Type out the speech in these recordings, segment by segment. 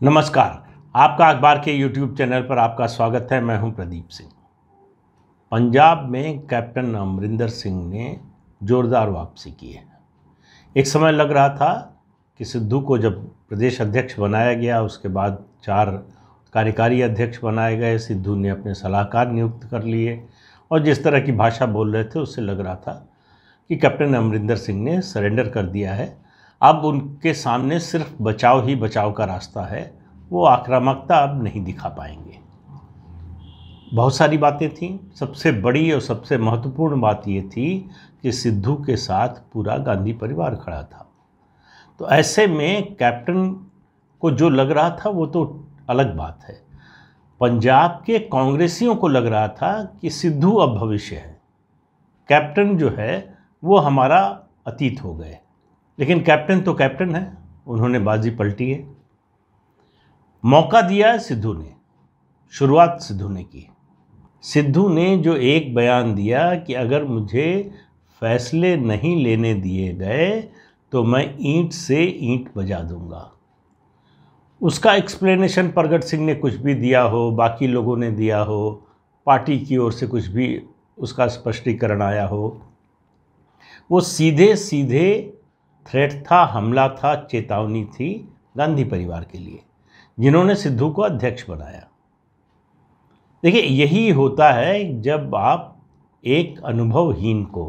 नमस्कार। आपका अखबार के YouTube चैनल पर आपका स्वागत है। मैं हूं प्रदीप सिंह। पंजाब में कैप्टन अमरिंदर सिंह ने जोरदार वापसी की है। एक समय लग रहा था कि सिद्धू को जब प्रदेश अध्यक्ष बनाया गया, उसके बाद 4 कार्यकारी अध्यक्ष बनाए गए, सिद्धू ने अपने सलाहकार नियुक्त कर लिए और जिस तरह की भाषा बोल रहे थे उससे लग रहा था कि कैप्टन अमरिंदर सिंह ने सरेंडर कर दिया है। अब उनके सामने सिर्फ बचाव ही बचाव का रास्ता है, वो आक्रामकता अब नहीं दिखा पाएंगे। बहुत सारी बातें थीं। सबसे बड़ी और सबसे महत्वपूर्ण बात ये थी कि सिद्धू के साथ पूरा गांधी परिवार खड़ा था। तो ऐसे में कैप्टन को जो लग रहा था वो तो अलग बात है। पंजाब के कांग्रेसियों को लग रहा था कि सिद्धू अब भविष्य है, कैप्टन जो है वो हमारा अतीत हो गए। लेकिन कैप्टन तो कैप्टन है, उन्होंने बाजी पलटी है। मौका दिया है सिद्धू ने, शुरुआत सिद्धू ने की। सिद्धू ने जो एक बयान दिया कि अगर मुझे फैसले नहीं लेने दिए गए तो मैं ईंट से ईंट बजा दूंगा। उसका एक्सप्लेनेशन प्रगट सिंह ने कुछ भी दिया हो, बाकी लोगों ने दिया हो, पार्टी की ओर से कुछ भी उसका स्पष्टीकरण आया हो, वो सीधे सीधे थ्रेट था, हमला था, चेतावनी थी गांधी परिवार के लिए, जिन्होंने सिद्धू को अध्यक्ष बनाया। देखिए, यही होता है जब आप एक अनुभवहीन को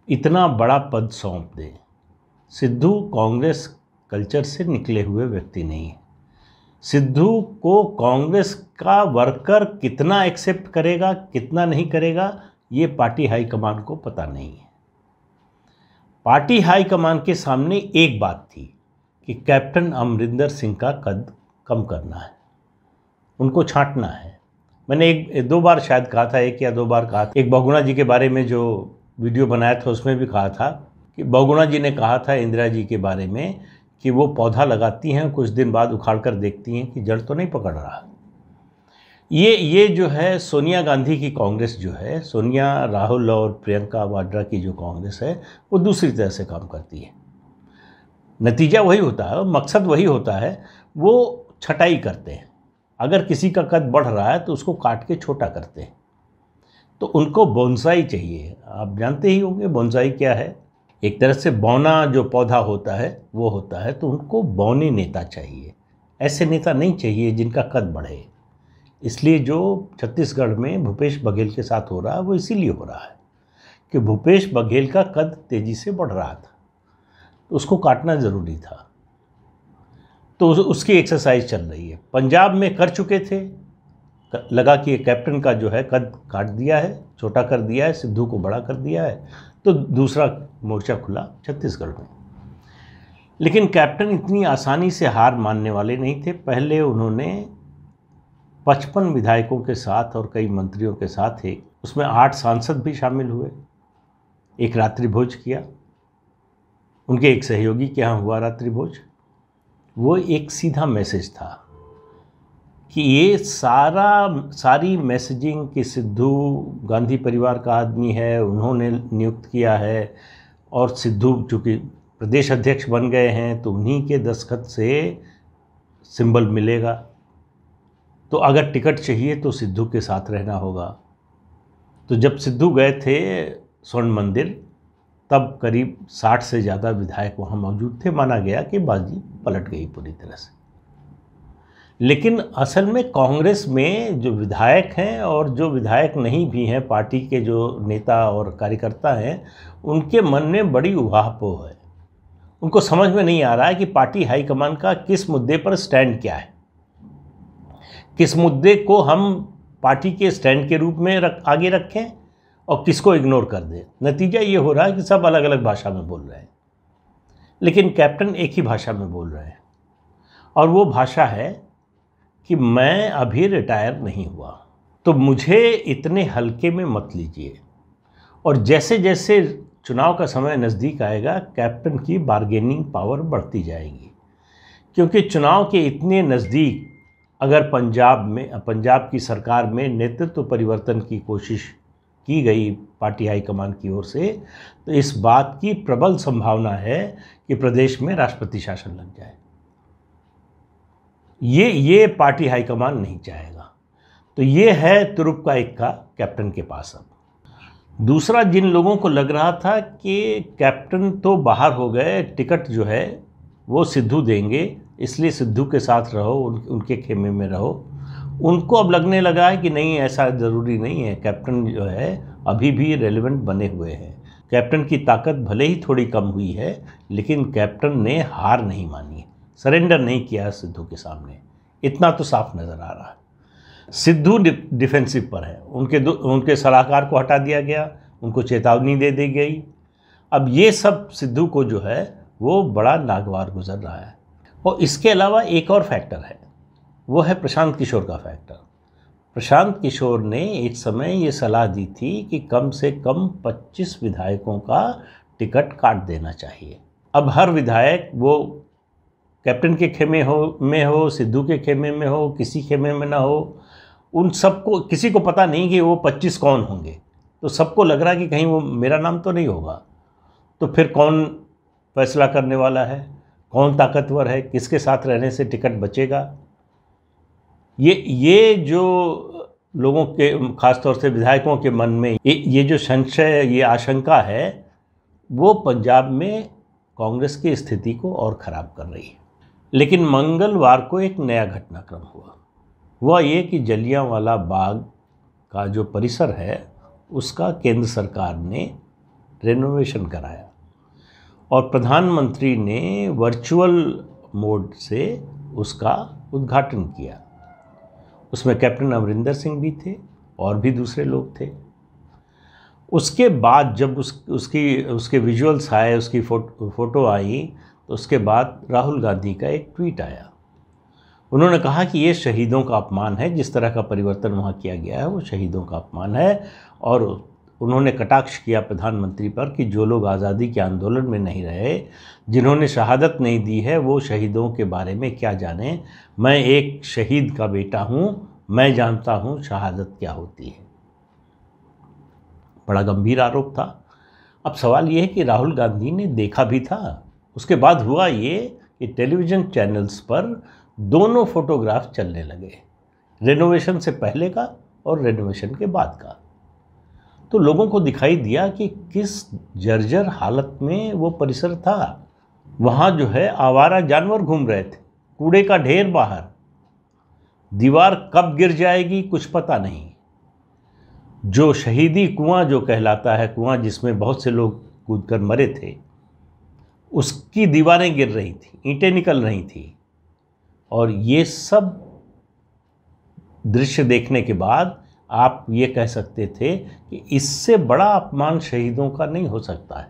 इतना बड़ा पद सौंप दें। सिद्धू कांग्रेस कल्चर से निकले हुए व्यक्ति नहीं है। सिद्धू को कांग्रेस का वर्कर कितना एक्सेप्ट करेगा, कितना नहीं करेगा, ये पार्टी हाईकमान को पता नहीं है। पार्टी हाईकमान के सामने एक बात थी कि कैप्टन अमरिंदर सिंह का कद कम करना है, उनको छांटना है। मैंने एक दो बार शायद कहा था, एक या दो बार कहा था। एक बहुगुणा जी के बारे में जो वीडियो बनाया था उसमें भी कहा था कि बहुगुणा जी ने कहा था इंदिरा जी के बारे में कि वो पौधा लगाती हैं, कुछ दिन बाद उखाड़ कर देखती हैं कि जड़ तो नहीं पकड़ रहा। ये जो है सोनिया गांधी की कांग्रेस जो है, सोनिया, राहुल और प्रियंका वाड्रा की जो कांग्रेस है, वो दूसरी तरह से काम करती है। नतीजा वही होता है, मकसद वही होता है, वो छटाई करते हैं। अगर किसी का कद बढ़ रहा है तो उसको काट के छोटा करते हैं। तो उनको बोनसाई चाहिए। आप जानते ही होंगे बोनसाई क्या है। एक तरह से बौना जो पौधा होता है वो होता है, तो उनको बौने नेता चाहिए। ऐसे नेता नहीं चाहिए जिनका कद बढ़े। इसलिए जो छत्तीसगढ़ में भूपेश बघेल के साथ हो रहा है वो इसीलिए हो रहा है कि भूपेश बघेल का कद तेज़ी से बढ़ रहा था, तो उसको काटना ज़रूरी था। तो उसकी एक्सरसाइज चल रही है। पंजाब में कर चुके थे, लगा कि कैप्टन का जो है कद काट दिया है, छोटा कर दिया है, सिद्धू को बड़ा कर दिया है, तो दूसरा मोर्चा खुला छत्तीसगढ़ में। लेकिन कैप्टन इतनी आसानी से हार मानने वाले नहीं थे। पहले उन्होंने 55 विधायकों के साथ और कई मंत्रियों के साथ, एक उसमें 8 सांसद भी शामिल हुए, एक रात्रि भोज किया। उनके एक सहयोगी के यहाँ हुआ रात्रि भोज। वो एक सीधा मैसेज था कि ये सारी मैसेजिंग कि सिद्धू गांधी परिवार का आदमी है, उन्होंने नियुक्त किया है, और सिद्धू चूँकि प्रदेश अध्यक्ष बन गए हैं तो उन्हीं के दस्तखत से सिंबल मिलेगा, तो अगर टिकट चाहिए तो सिद्धू के साथ रहना होगा। तो जब सिद्धू गए थे स्वर्ण मंदिर, तब करीब 60 से ज़्यादा विधायक वहाँ मौजूद थे। माना गया कि बाजी पलट गई पूरी तरह से। लेकिन असल में कांग्रेस में जो विधायक हैं और जो विधायक नहीं भी हैं, पार्टी के जो नेता और कार्यकर्ता हैं, उनके मन में बड़ी उहापोह है। उनको समझ में नहीं आ रहा है कि पार्टी हाईकमान का किस मुद्दे पर स्टैंड क्या है, किस मुद्दे को हम पार्टी के स्टैंड के रूप में आगे रखें और किसको इग्नोर कर दें। नतीजा ये हो रहा है कि सब अलग अलग भाषा में बोल रहे हैं, लेकिन कैप्टन एक ही भाषा में बोल रहे हैं, और वो भाषा है कि मैं अभी रिटायर नहीं हुआ, तो मुझे इतने हल्के में मत लीजिए। और जैसे जैसे चुनाव का समय नज़दीक आएगा, कैप्टन की बार्गेनिंग पावर बढ़ती जाएगी, क्योंकि चुनाव के इतने नज़दीक अगर पंजाब की सरकार में नेतृत्व परिवर्तन की कोशिश की गई पार्टी हाईकमान की ओर से, तो इस बात की प्रबल संभावना है कि प्रदेश में राष्ट्रपति शासन लग जाए। ये पार्टी हाईकमान नहीं चाहेगा। तो ये है तुरुप का इक्का कैप्टन के पास। अब दूसरा, जिन लोगों को लग रहा था कि कैप्टन तो बाहर हो गए, टिकट जो है वो सिद्धू देंगे, इसलिए सिद्धू के साथ रहो, उनके खेमे में रहो, उनको अब लगने लगा है कि नहीं, ऐसा ज़रूरी नहीं है। कैप्टन जो है अभी भी रेलेवेंट बने हुए हैं। कैप्टन की ताकत भले ही थोड़ी कम हुई है, लेकिन कैप्टन ने हार नहीं मानी, सरेंडर नहीं किया सिद्धू के सामने। इतना तो साफ नज़र आ रहा है। सिद्धू डिफेंसिव पर है, उनके सलाहकार को हटा दिया गया, उनको चेतावनी दे दी गई। अब ये सब सिद्धू को जो है वो बड़ा नागवार गुजर रहा है। और इसके अलावा एक और फैक्टर है, वो है प्रशांत किशोर का फैक्टर। प्रशांत किशोर ने एक समय ये सलाह दी थी कि कम से कम 25 विधायकों का टिकट काट देना चाहिए। अब हर विधायक वो कैप्टन के खेमे में हो, सिद्धू के खेमे में हो, किसी खेमे में ना हो, उन सबको, किसी को पता नहीं कि वो 25 कौन होंगे। तो सबको लग रहा कि कहीं वो मेरा नाम तो नहीं होगा। तो फिर कौन फैसला करने वाला है, कौन ताकतवर है, किसके साथ रहने से टिकट बचेगा। ये जो लोगों के, ख़ासतौर से विधायकों के मन में ये जो संशय, ये आशंका है, वो पंजाब में कांग्रेस की स्थिति को और ख़राब कर रही है। लेकिन मंगलवार को एक नया घटनाक्रम हुआ ये कि जलियांवाला बाग का जो परिसर है उसका केंद्र सरकार ने रेनोवेशन कराया और प्रधानमंत्री ने वर्चुअल मोड से उसका उद्घाटन किया। उसमें कैप्टन अमरिंदर सिंह भी थे और भी दूसरे लोग थे। उसके बाद जब उसके विजुअल्स आए, उसकी फ़ोटो आई, तो उसके बाद राहुल गांधी का एक ट्वीट आया। उन्होंने कहा कि ये शहीदों का अपमान है, जिस तरह का परिवर्तन वहाँ किया गया है वो शहीदों का अपमान है। और उन्होंने कटाक्ष किया प्रधानमंत्री पर कि जो लोग आज़ादी के आंदोलन में नहीं रहे, जिन्होंने शहादत नहीं दी है, वो शहीदों के बारे में क्या जाने। मैं एक शहीद का बेटा हूँ, मैं जानता हूँ शहादत क्या होती है। बड़ा गंभीर आरोप था। अब सवाल ये है कि राहुल गांधी ने देखा भी था। उसके बाद हुआ ये कि टेलीविज़न चैनल्स पर दोनों फोटोग्राफ चलने लगे, रेनोवेशन से पहले का और रेनोवेशन के बाद का। तो लोगों को दिखाई दिया कि किस जर्जर हालत में वो परिसर था। वहाँ जो है आवारा जानवर घूम रहे थे, कूड़े का ढेर बाहर, दीवार कब गिर जाएगी कुछ पता नहीं। जो शहीदी कुआं जो कहलाता है, कुआं जिसमें बहुत से लोग कूदकर मरे थे, उसकी दीवारें गिर रही थी, ईंटें निकल रही थी। और ये सब दृश्य देखने के बाद आप ये कह सकते थे कि इससे बड़ा अपमान शहीदों का नहीं हो सकता है।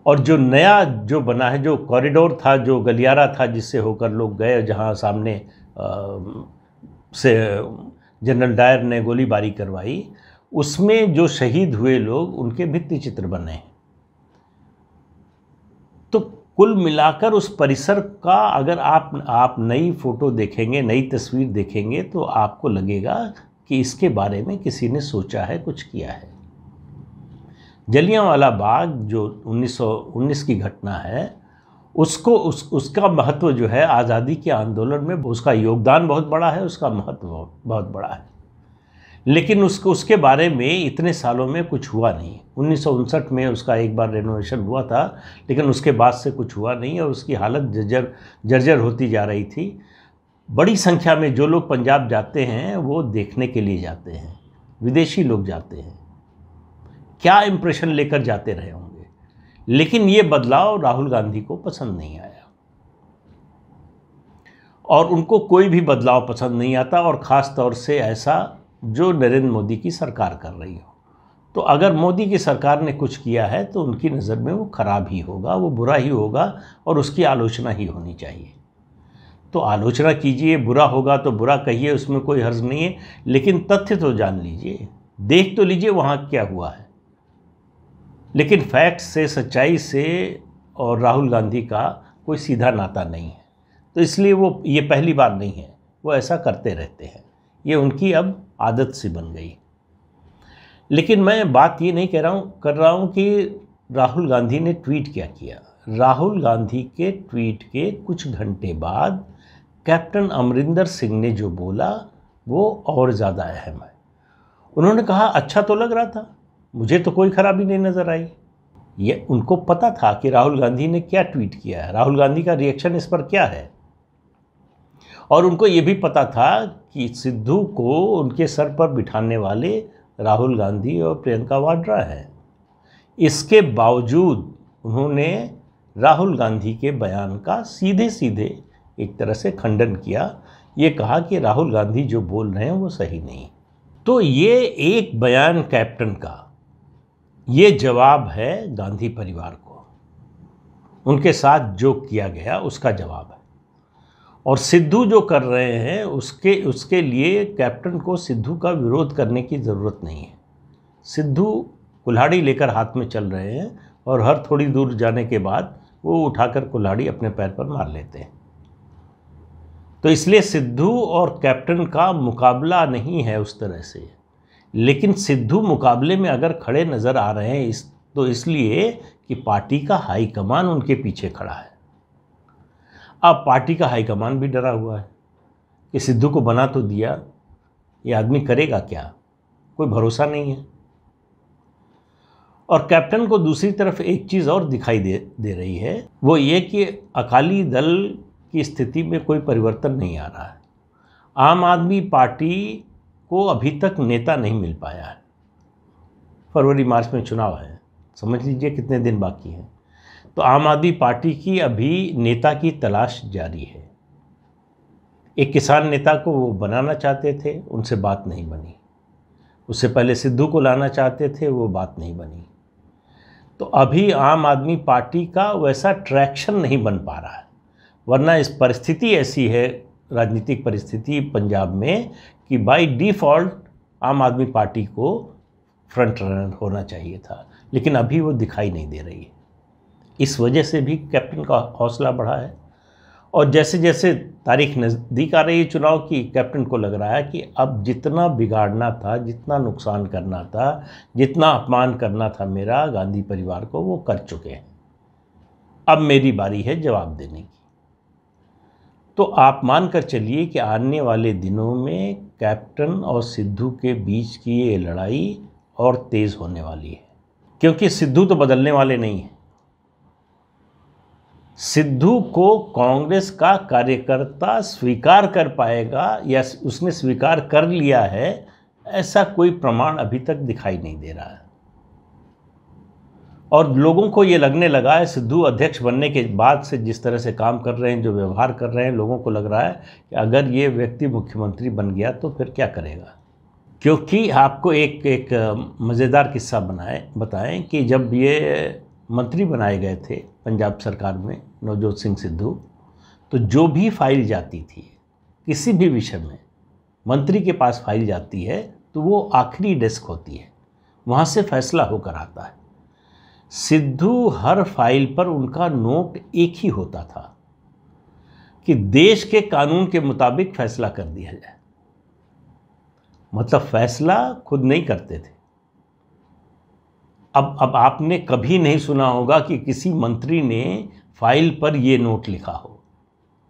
और जो नया जो बना है, जो कॉरिडोर था, जो गलियारा था जिससे होकर लोग गए, जहाँ सामने से जनरल डायर ने गोलीबारी करवाई, उसमें जो शहीद हुए लोग, उनके भित्ति चित्र बने हैं। तो कुल मिलाकर उस परिसर का अगर आप नई फ़ोटो देखेंगे, नई तस्वीर देखेंगे, तो आपको लगेगा कि इसके बारे में किसी ने सोचा है, कुछ किया है। जलियांवाला बाग जो 1919 की घटना है, उसका महत्व जो है आज़ादी के आंदोलन में, उसका योगदान बहुत बड़ा है, उसका महत्व बहुत बड़ा है। लेकिन उसके बारे में इतने सालों में कुछ हुआ नहीं। 1959 में उसका एक बार रेनोवेशन हुआ था, लेकिन उसके बाद से कुछ हुआ नहीं और उसकी हालत जर्जर होती जा रही थी। बड़ी संख्या में जो लोग पंजाब जाते हैं वो देखने के लिए जाते हैं, विदेशी लोग जाते हैं, क्या इंप्रेशन लेकर जाते रहे होंगे। लेकिन ये बदलाव राहुल गांधी को पसंद नहीं आया और उनको कोई भी बदलाव पसंद नहीं आता, और ख़ास तौर से ऐसा जो नरेंद्र मोदी की सरकार कर रही हो। तो अगर मोदी की सरकार ने कुछ किया है तो उनकी नज़र में वो खराब ही होगा, वो बुरा ही होगा और उसकी आलोचना ही होनी चाहिए। तो आलोचना कीजिए, बुरा होगा तो बुरा कहिए, उसमें कोई हर्ज नहीं है, लेकिन तथ्य तो जान लीजिए, देख तो लीजिए वहाँ क्या हुआ है। लेकिन फैक्ट से, सच्चाई से और राहुल गांधी का कोई सीधा नाता नहीं है। तो इसलिए वो, ये पहली बार नहीं है, वो ऐसा करते रहते हैं, ये उनकी अब आदत सी बन गई। लेकिन मैं बात ये नहीं कर रहा हूँ कि राहुल गांधी ने ट्वीट क्या किया। राहुल गांधी के ट्वीट के कुछ घंटे बाद कैप्टन अमरिंदर सिंह ने जो बोला वो और ज़्यादा अहम है। उन्होंने कहा अच्छा तो लग रहा था, मुझे तो कोई खराबी नहीं नज़र आई। ये उनको पता था कि राहुल गांधी ने क्या ट्वीट किया है, राहुल गांधी का रिएक्शन इस पर क्या है, और उनको ये भी पता था कि सिद्धू को उनके सर पर बिठाने वाले राहुल गांधी और प्रियंका वाड्रा हैं। इसके बावजूद उन्होंने राहुल गांधी के बयान का सीधे सीधे एक तरह से खंडन किया। ये कहा कि राहुल गांधी जो बोल रहे हैं वो सही नहीं। तो ये एक बयान कैप्टन का, ये जवाब है गांधी परिवार को, उनके साथ जो किया गया उसका जवाब है। और सिद्धू जो कर रहे हैं उसके लिए कैप्टन को सिद्धू का विरोध करने की ज़रूरत नहीं है। सिद्धू कुल्हाड़ी लेकर हाथ में चल रहे हैं और हर थोड़ी दूर जाने के बाद वो उठाकर कुल्हाड़ी अपने पैर पर मार लेते हैं। तो इसलिए सिद्धू और कैप्टन का मुकाबला नहीं है उस तरह से। लेकिन सिद्धू मुकाबले में अगर खड़े नज़र आ रहे हैं तो इसलिए कि पार्टी का हाईकमान उनके पीछे खड़ा है। अब पार्टी का हाईकमान भी डरा हुआ है कि सिद्धू को बना तो दिया, ये आदमी करेगा क्या, कोई भरोसा नहीं है। और कैप्टन को दूसरी तरफ एक चीज़ और दिखाई दे रही है, वो ये कि अकाली दल की स्थिति में कोई परिवर्तन नहीं आ रहा है। आम आदमी पार्टी को अभी तक नेता नहीं मिल पाया है। फरवरी मार्च में चुनाव है, समझ लीजिए कितने दिन बाकी हैं। तो आम आदमी पार्टी की अभी नेता की तलाश जारी है। एक किसान नेता को वो बनाना चाहते थे, उनसे बात नहीं बनी। उससे पहले सिद्धू को लाना चाहते थे, वो बात नहीं बनी। तो अभी आम आदमी पार्टी का वैसा ट्रैक्शन नहीं बन पा रहा है। वरना इस परिस्थिति ऐसी है, राजनीतिक परिस्थिति पंजाब में, कि बाय डिफ़ॉल्ट आम आदमी पार्टी को फ्रंट रनर होना चाहिए था, लेकिन अभी वो दिखाई नहीं दे रही है। इस वजह से भी कैप्टन का हौसला बढ़ा है। और जैसे जैसे तारीख नज़दीक आ रही है चुनाव की, कैप्टन को लग रहा है कि अब जितना बिगाड़ना था, जितना नुकसान करना था, जितना अपमान करना था मेरा गांधी परिवार को, वो कर चुके हैं। अब मेरी बारी है जवाब देने की। तो आप मानकर चलिए कि आने वाले दिनों में कैप्टन और सिद्धू के बीच की ये लड़ाई और तेज़ होने वाली है, क्योंकि सिद्धू तो बदलने वाले नहीं हैं। सिद्धू को कांग्रेस का कार्यकर्ता स्वीकार कर पाएगा या उसने स्वीकार कर लिया है, ऐसा कोई प्रमाण अभी तक दिखाई नहीं दे रहा है। और लोगों को ये लगने लगा है, सिद्धू अध्यक्ष बनने के बाद से जिस तरह से काम कर रहे हैं, जो व्यवहार कर रहे हैं, लोगों को लग रहा है कि अगर ये व्यक्ति मुख्यमंत्री बन गया तो फिर क्या करेगा। क्योंकि आपको एक मज़ेदार किस्सा बताएं कि जब ये मंत्री बनाए गए थे पंजाब सरकार में, नवजोत सिंह सिद्धू, तो जो भी फाइल जाती थी किसी भी विषय में, मंत्री के पास फाइल जाती है तो वो आखिरी डेस्क होती है, वहाँ से फैसला होकर आता है। सिद्धू हर फाइल पर उनका नोट एक ही होता था कि देश के कानून के मुताबिक फैसला कर दिया जाए। मतलब फैसला खुद नहीं करते थे। अब आपने कभी नहीं सुना होगा कि किसी मंत्री ने फाइल पर ये नोट लिखा हो।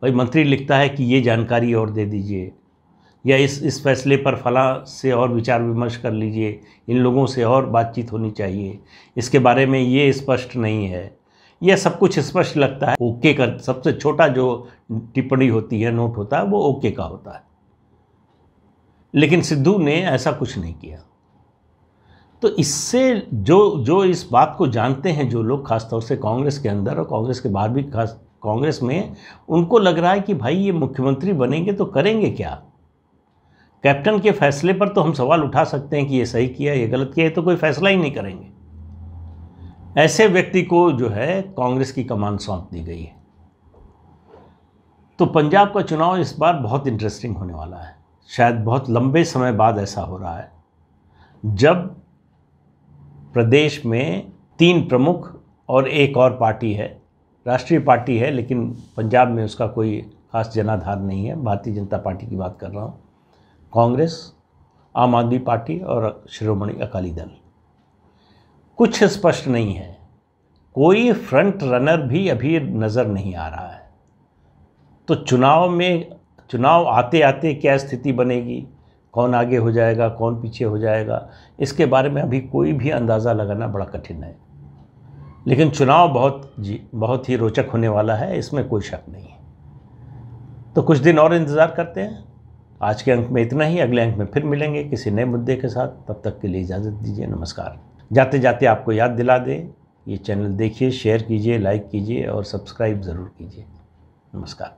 भाई मंत्री लिखता है कि ये जानकारी और दे दीजिए, या इस फैसले पर फलां से और विचार विमर्श कर लीजिए, इन लोगों से और बातचीत होनी चाहिए, इसके बारे में ये स्पष्ट नहीं है। यह सब कुछ स्पष्ट लगता है। ओके का सबसे छोटा जो टिप्पणी होती है, नोट होता है, वो ओके का होता है। लेकिन सिद्धू ने ऐसा कुछ नहीं किया। तो इससे जो इस बात को जानते हैं, जो लोग खासतौर से कांग्रेस के अंदर और कांग्रेस के बाहर भी, खास कांग्रेस में, उनको लग रहा है कि भाई ये मुख्यमंत्री बनेंगे तो करेंगे क्या। कैप्टन के फैसले पर तो हम सवाल उठा सकते हैं कि ये सही किया, ये गलत किया, तो कोई फैसला ही नहीं करेंगे। ऐसे व्यक्ति को जो है कांग्रेस की कमान सौंप दी गई है। तो पंजाब का चुनाव इस बार बहुत इंटरेस्टिंग होने वाला है। शायद बहुत लंबे समय बाद ऐसा हो रहा है जब प्रदेश में 3 प्रमुख और एक और पार्टी है, राष्ट्रीय पार्टी है, लेकिन पंजाब में उसका कोई खास जनाधार नहीं है। भारतीय जनता पार्टी की बात कर रहा हूँ। कांग्रेस, आम आदमी पार्टी और शिरोमणि अकाली दल। कुछ स्पष्ट नहीं है, कोई फ्रंट रनर भी अभी नज़र नहीं आ रहा है। तो चुनाव में चुनाव आते आते क्या स्थिति बनेगी, कौन आगे हो जाएगा, कौन पीछे हो जाएगा, इसके बारे में अभी कोई भी अंदाज़ा लगाना बड़ा कठिन है। लेकिन चुनाव बहुत ही रोचक होने वाला है, इसमें कोई शक नहीं है। तो कुछ दिन और इंतज़ार करते हैं। आज के अंक में इतना ही, अगले अंक में फिर मिलेंगे किसी नए मुद्दे के साथ। तब तक के लिए इजाज़त दीजिए, नमस्कार। जाते जाते आपको याद दिला दें, ये चैनल देखिए, शेयर कीजिए, लाइक कीजिए और सब्सक्राइब ज़रूर कीजिए। नमस्कार।